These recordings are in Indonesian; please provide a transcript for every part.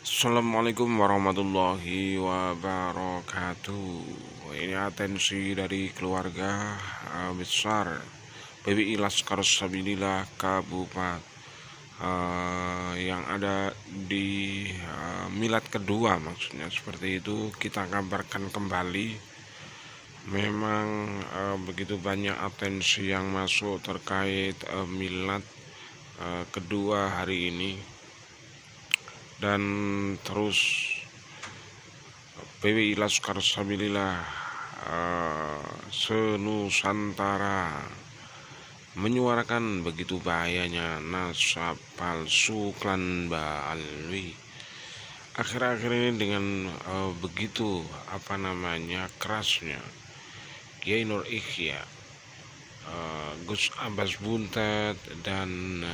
Assalamualaikum warahmatullahi wabarakatuh. Ini atensi dari keluarga besar PBI Laskar Sabilillah Kabupaten yang ada di milad kedua, maksudnya seperti itu. Kita kabarkan kembali, memang begitu banyak atensi yang masuk terkait milad kedua hari ini, dan terus PBI Laskar Sabilillah senusantara menyuarakan begitu bahayanya nasab palsu klan Baalwi akhir-akhir ini dengan begitu kerasnya Kiai Nur Ikhya, Gus Abbas Buntet, dan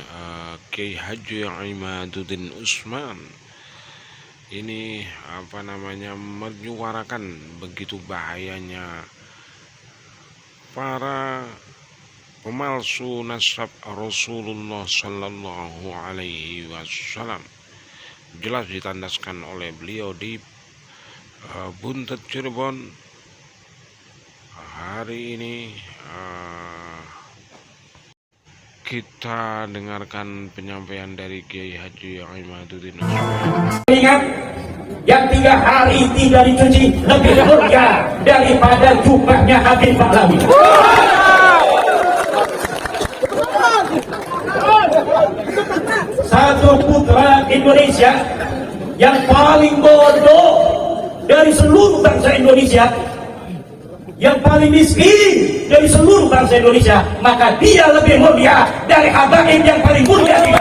Kiai Haji Imaduddin Usman ini menyuarakan begitu bahayanya para pemalsu nasab Rasulullah Sallallahu Alaihi Wasallam. Jelas ditandaskan oleh beliau di Buntet Cirebon hari ini. Kita dengarkan penyampaian dari Kiai Haji Imaduddin Usman. Ingat, yang 3 hari tidak dicuci lebih mulia daripada jubahnya Habib Pahlawi. Satu putra Indonesia yang paling bodoh dari seluruh bangsa Indonesia, yang paling miskin dari seluruh bangsa Indonesia, maka dia lebih mulia dari habaib yang paling mulia di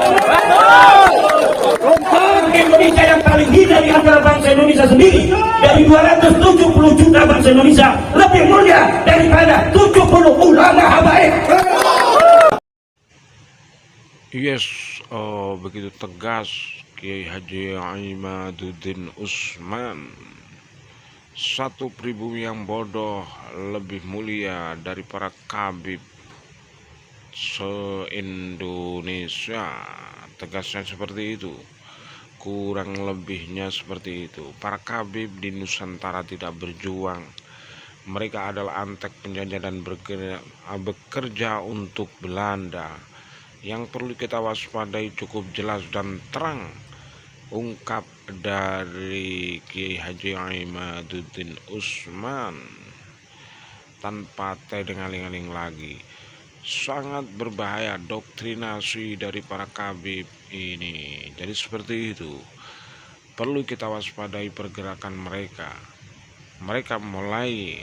Indonesia, yang paling hina di antara bangsa Indonesia sendiri. Dari 270 juta bangsa Indonesia, lebih mulia daripada 70 ulama habaib. Yes, begitu tegas Kiai Haji Imaduddin Usman. Satu pribumi yang bodoh lebih mulia dari para kabib se-Indonesia. Tegasnya seperti itu, kurang lebihnya seperti itu. Para kabib di Nusantara tidak berjuang. Mereka adalah antek penjajah dan bekerja untuk Belanda. Yang perlu kita waspadai cukup jelas dan terang, ungkap dari Kiai Haji Imaduddin Usman tanpa tengaling-aling lagi. Sangat berbahaya doktrinasi dari para kabib ini. Jadi seperti itu, perlu kita waspadai pergerakan mereka. Mereka mulai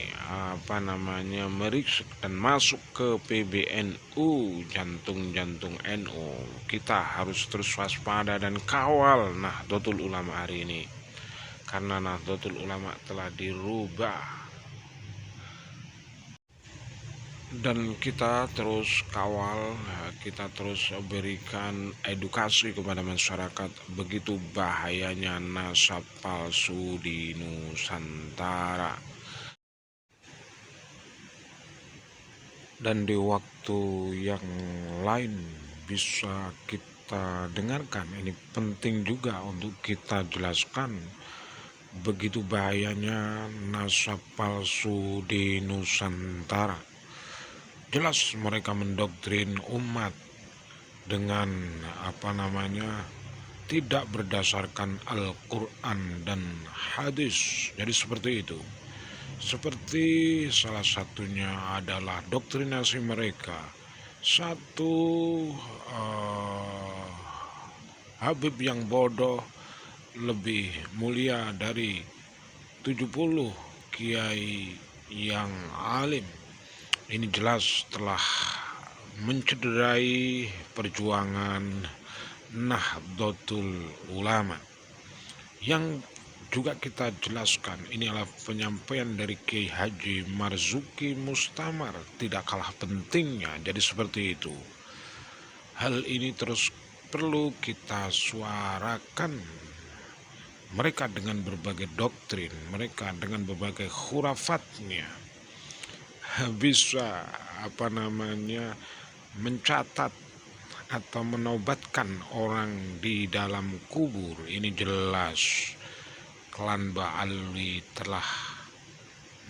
meriksik dan masuk ke PBNU, jantung-jantung NU. Kita harus terus waspada dan kawal Nahdlatul Ulama hari ini, karena Nahdlatul Ulama telah dirubah. Dan kita terus kawal, kita terus berikan edukasi kepada masyarakat begitu bahayanya nasab palsu di Nusantara. Dan di waktu yang lain bisa kita dengarkan, ini penting juga untuk kita jelaskan begitu bahayanya nasab palsu di Nusantara. Jelas mereka mendoktrin umat dengan tidak berdasarkan Al-Quran dan hadis. Jadi seperti itu. Seperti salah satunya adalah doktrinasi mereka. Satu Habib yang bodoh lebih mulia dari 70 kiai yang alim. Ini jelas telah mencederai perjuangan Nahdlatul Ulama. Yang juga kita jelaskan, ini adalah penyampaian dari Kiai Haji Marzuki Mustamar, tidak kalah pentingnya. Jadi seperti itu. Hal ini terus perlu kita suarakan. Mereka dengan berbagai doktrin, mereka dengan berbagai khurafatnya bisa mencatat atau menobatkan orang di dalam kubur. Ini jelas klan Ba'alwi telah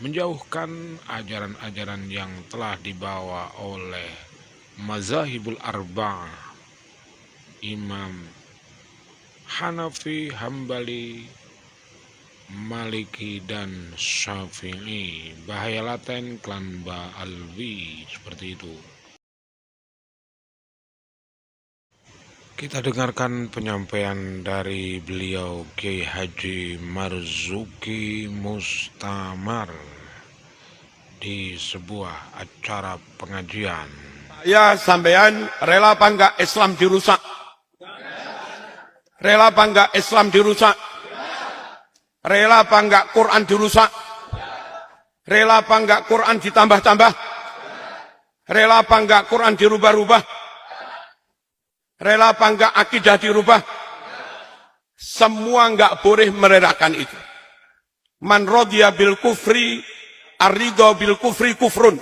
menjauhkan ajaran-ajaran yang telah dibawa oleh mazahibul arba'ah, Imam Hanafi, Hambali, Maliki, dan Syafi'i. Bahaya laten klan Ba'alwi seperti itu. Kita dengarkan penyampaian dari beliau Kiai Haji Marzuki Mustamar di sebuah acara pengajian. Ya, sampean rela apa enggak Islam dirusak? Rela apa enggak Islam dirusak? Rela apa enggak Quran dirusak? Rela apa enggak Quran ditambah-tambah? Rela apa enggak Quran dirubah-rubah? Rela apa enggak akidah dirubah? Semua enggak boleh merelakan itu. Man radiya bil kufri ar-ridha bil kufri kufrun.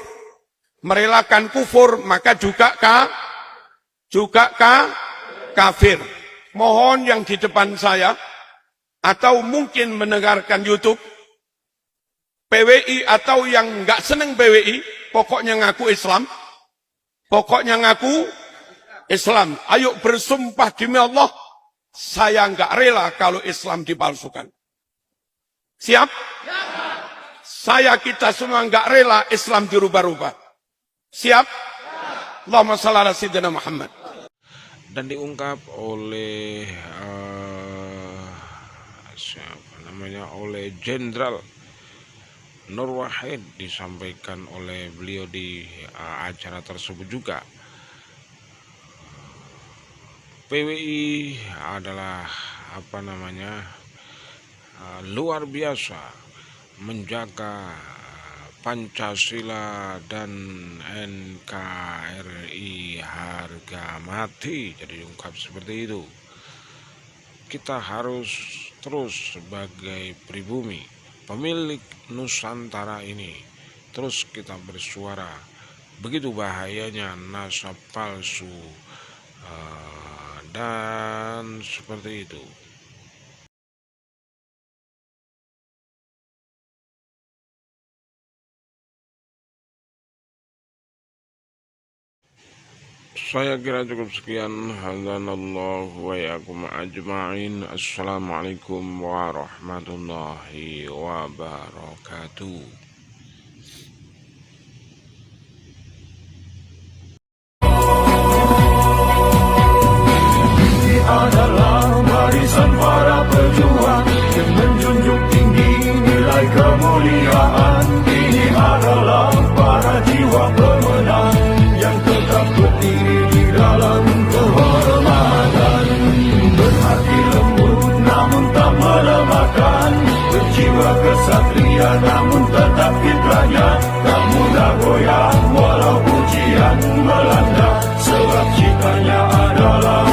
Merelakan kufur maka juga kafir. Mohon yang di depan saya atau mungkin mendengarkan YouTube PWI atau yang enggak seneng PWI, pokoknya ngaku Islam. Pokoknya ngaku Islam. Ayo bersumpah demi Allah, saya enggak rela kalau Islam dipalsukan. Siap? Saya kita semua enggak rela Islam dirubah-rubah. Siap? Allahumma shalli ala sayyidina Muhammad. Dan diungkap oleh oleh Jenderal Nur Wahid, disampaikan oleh beliau di acara tersebut juga. PWI adalah luar biasa menjaga Pancasila dan NKRI harga mati. Jadi diungkap seperti itu. Kita harus terus sebagai pribumi, pemilik Nusantara ini, terus kita bersuara. Begitu bahayanya nasab palsu dan seperti itu. Saya kira cukup sekian. Hadanallahu wa iyyakum ajma'in. Assalamualaikum warahmatullahi wabarakatuh. Adalah barisan para pejuang yang menjunjung tinggi nilai kemuliaan. Ini adalah para jiwa pemenang yang tetap berdiri di dalam kehormatan. Berhati lembut namun tak melemahkan, berjiwa kesatria namun tetap fitrahnya. Tak mudah goyah walau ujian melanda, sebab citanya adalah